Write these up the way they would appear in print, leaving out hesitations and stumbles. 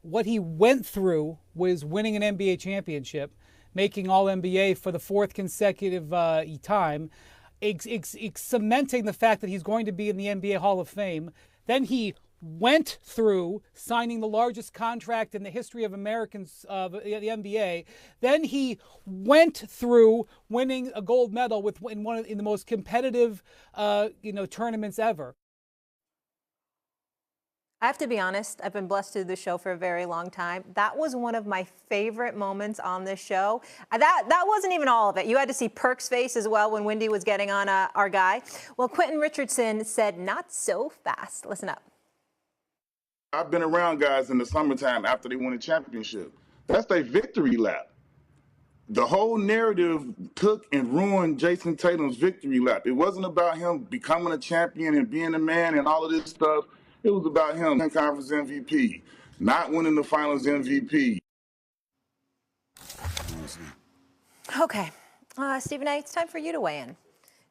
what he went through was winning an NBA championship, making All-NBA for the fourth consecutive time, cementing the fact that he's going to be in the NBA Hall of Fame. Then he went through signing the largest contract in the history of Americans of the NBA. Then he went through winning a gold medal in the most competitive tournaments ever. I have to be honest, I've been blessed to do this show for a very long time. That was one of my favorite moments on this show. That wasn't even all of it. You had to see Perk's face as well when Windy was getting on our guy. Well, Quentin Richardson said, "Not so fast." Listen up. I've been around guys in the summertime after they win a championship. That's their victory lap. The whole narrative took and ruined Jason Tatum's victory lap. It wasn't about him becoming a champion and being a man and all of this stuff. It was about him winning conference MVP, not winning the finals MVP. Okay. Stephen A., it's time for you to weigh in. Do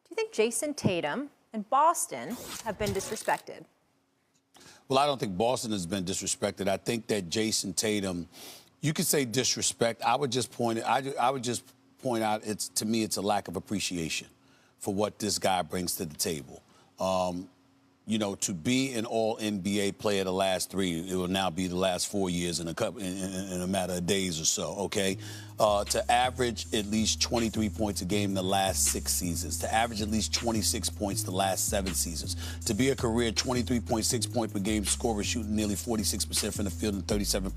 you think Jason Tatum and Boston have been disrespected? Well, I don't think Boston has been disrespected. I think that Jason Tatum, you could say disrespect. I would just point out to me it's a lack of appreciation for what this guy brings to the table. To be an All-NBA player the last 3, it will now be the last 4 years in a matter of days or so, okay? To average at least 23 points a game the last 6 seasons, to average at least 26 points the last 7 seasons, to be a career 23.6 point per game scorer shooting nearly 46% from the field and 37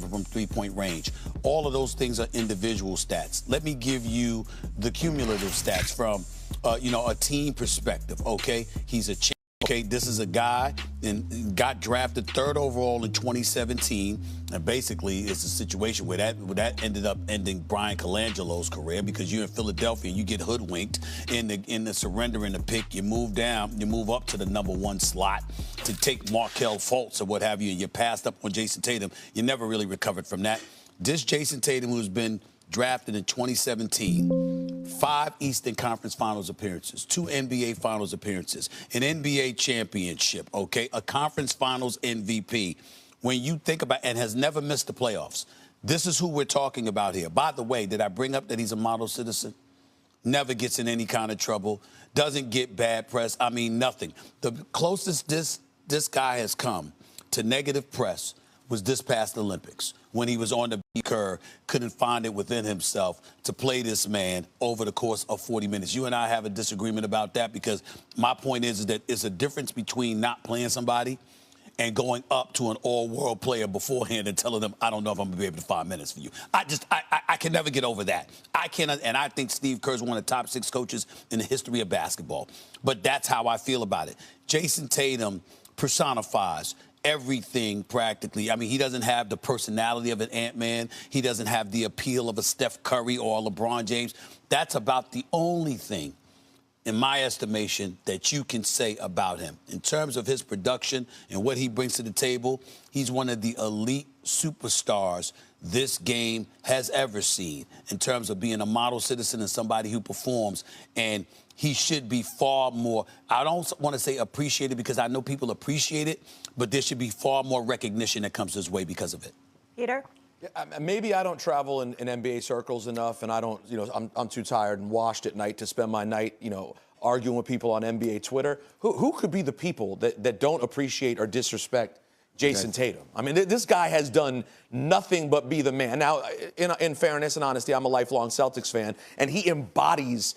from three-point range. All of those things are individual stats. Let me give you the cumulative stats from, a team perspective, okay? He's a champion. Okay, this is a guy and got drafted 3rd overall in 2017, and basically it's a situation where that ended up ending Brian Colangelo's career, because you're in Philadelphia and you get hoodwinked in the surrendering the pick. You move up to the number 1 slot to take Markelle Fultz or what have you, and you passed up on Jason Tatum. You never really recovered from that. This Jason Tatum, who's been drafted in 2017, 5 Eastern Conference Finals appearances, 2 NBA Finals appearances, an NBA championship, okay, a Conference Finals MVP. When you think about, and has never missed the playoffs, this is who we're talking about here. By the way, did I bring up that he's a model citizen? Never gets in any kind of trouble, doesn't get bad press. I mean, nothing. The closest this guy has come to negative press was this past Olympics, when he was on the curve, couldn't find it within himself to play this man over the course of 40 minutes. You and I have a disagreement about that, because my point is that it's a difference between not playing somebody and going up to an all-world player beforehand and telling them, I don't know if I'm going to be able to 5 minutes for you. I can never get over that. I cannot, and I think Steve Kerr's one of the top 6 coaches in the history of basketball. But that's how I feel about it. Jason Tatum personifies everything practically. I mean, he doesn't have the personality of an Ant-Man. He doesn't have the appeal of a Steph Curry or a LeBron James. That's about the only thing, in my estimation, that you can say about him. In terms of his production and what he brings to the table, he's one of the elite superstars this game has ever seen in terms of being a model citizen and somebody who performs. And he should be far more, I don't want to say appreciated, because I know people appreciate it, but there should be far more recognition that comes his way because of it. Peter? Yeah, maybe I don't travel in NBA circles enough, and I don't, I'm too tired and washed at night to spend my night, arguing with people on NBA Twitter. Who could be the people that don't appreciate or disrespect Jason Tatum? I mean, this guy has done nothing but be the man. Now, in fairness and honesty, I'm a lifelong Celtics fan, and he embodies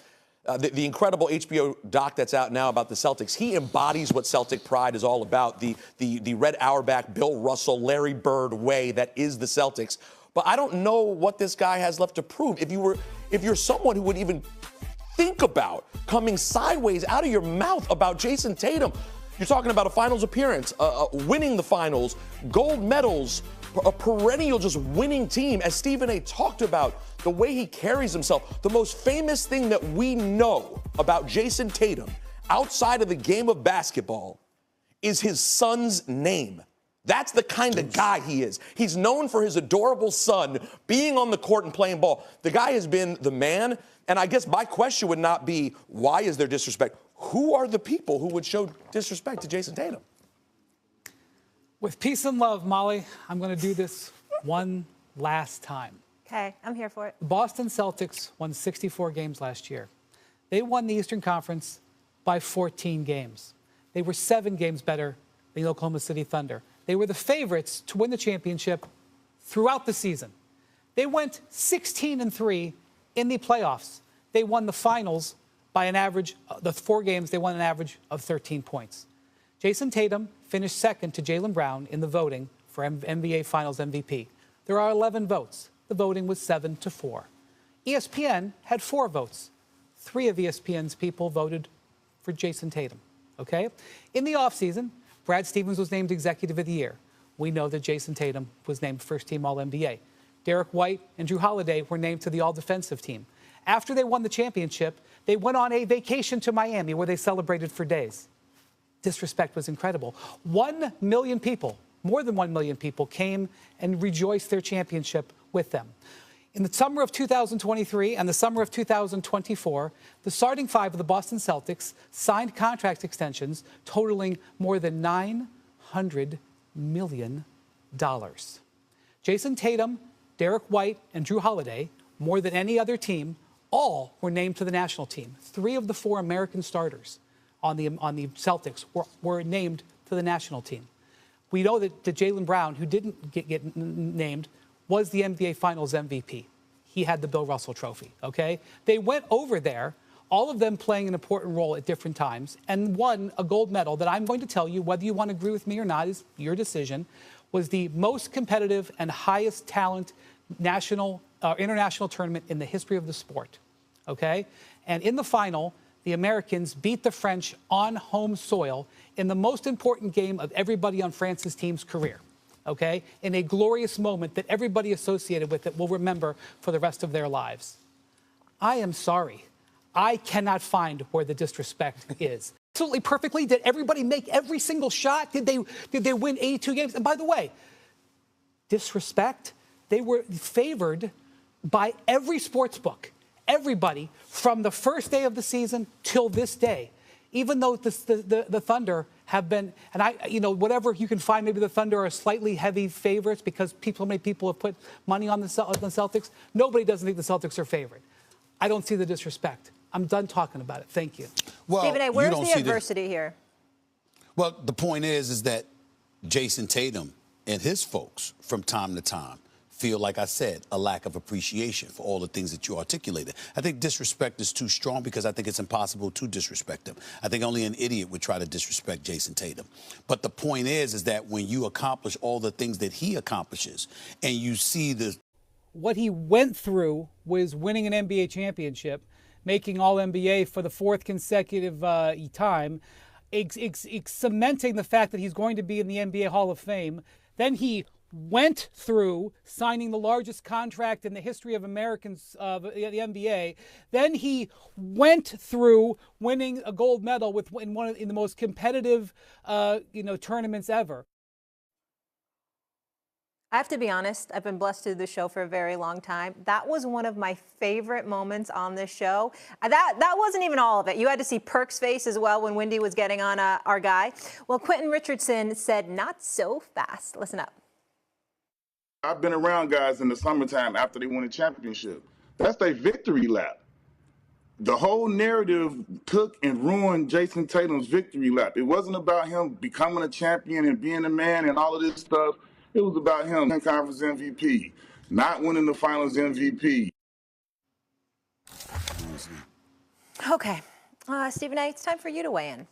the incredible HBO doc that's out now about the Celtics. He embodies what Celtic pride is all about, the Red Auerbach, Bill Russell, Larry Bird way that is the Celtics. But I don't know what this guy has left to prove. If you're someone who would even think about coming sideways out of your mouth about Jason Tatum, you're talking about a finals appearance, winning the finals, gold medals, a perennial just winning team. As Stephen A. talked about, the way he carries himself, the most famous thing that we know about Jason Tatum outside of the game of basketball is his son's name. That's the kind of guy he is. He's known for his adorable son being on the court and playing ball. The guy has been the man. And I guess my question would not be, why is there disrespect? Who are the people who would show disrespect to Jason Tatum? With peace and love, Molly, I'm going to do this one last time. Okay, I'm here for it. The Boston Celtics won 64 games last year. They won the Eastern Conference by 14 games. They were 7 games better than the Oklahoma City Thunder. They were the favorites to win the championship throughout the season. They went 16-3 in the playoffs. They won the finals by an average, the 4 games, they won an average of 13 points. Jason Tatum finished second to Jaylen Brown in the voting for NBA Finals MVP. There are 11 votes. The voting was 7-4. ESPN had 4 votes. 3 of ESPN's people voted for Jason Tatum, okay? In the offseason, Brad Stevens was named Executive of the Year. We know that Jason Tatum was named first-team All-NBA. Derek White and Drew Holiday were named to the All-Defensive team. After they won the championship, they went on a vacation to Miami where they celebrated for days. Disrespect was incredible. 1 million people, more than 1 million people, came and rejoiced their championship with them. In the summer of 2023 and the summer of 2024, the starting 5 of the Boston Celtics signed contract extensions totaling more than $900 million. Jason Tatum, Derek White, and Drew Holiday, more than any other team, all were named to the national team. 3 of the 4 American starters on the Celtics were named to the national team. We know that Jaylen Brown, who didn't get named, was the NBA Finals MVP. He had the Bill Russell Trophy, okay? They went over there, all of them playing an important role at different times, and won a gold medal that I'm going to tell you, whether you want to agree with me or not is your decision, was the most competitive and highest talent international tournament in the history of the sport, okay? And in the final, the Americans beat the French on home soil in the most important game of everybody on France's team's career, okay? In a glorious moment that everybody associated with it will remember for the rest of their lives. I am sorry. I cannot find where the disrespect is. Absolutely perfectly. Did everybody make every single shot? Did they win 82 games? And by the way, disrespect, they were favored by every sports book. Everybody from the first day of the season till this day, even though the Thunder have been, and whatever you can find, maybe the Thunder are slightly heavy favorites because so many people have put money on the Celtics. Nobody doesn't think the Celtics are favored. I don't see the disrespect. I'm done talking about it. Thank you. Well, Stephen A., where's the adversity here? Well, the point is that Jason Tatum and his folks from time to time feel, like I said, a lack of appreciation for all the things that you articulated. I think disrespect is too strong because I think it's impossible to disrespect him. I think only an idiot would try to disrespect Jason Tatum. But the point is that when you accomplish all the things that he accomplishes and you see what he went through was winning an NBA championship, making All-NBA for the 4th consecutive time, cementing the fact that he's going to be in the NBA Hall of Fame. Then he went through signing the largest contract in the history of Americans of the NBA. Then he went through winning a gold medal in the most competitive tournaments ever. I have to be honest, I've been blessed to do this show for a very long time. That was one of my favorite moments on this show. That wasn't even all of it. You had to see Perk's face as well when Windy was getting on our guy. Well, Quentin Richardson said, not so fast. Listen up. I've been around guys in the summertime after they win a championship. That's their victory lap. The whole narrative took and ruined Jason Tatum's victory lap. It wasn't about him becoming a champion and being a man and all of this stuff. It was about him winning conference MVP, not winning the finals MVP. Okay. Stephen A., it's time for you to weigh in.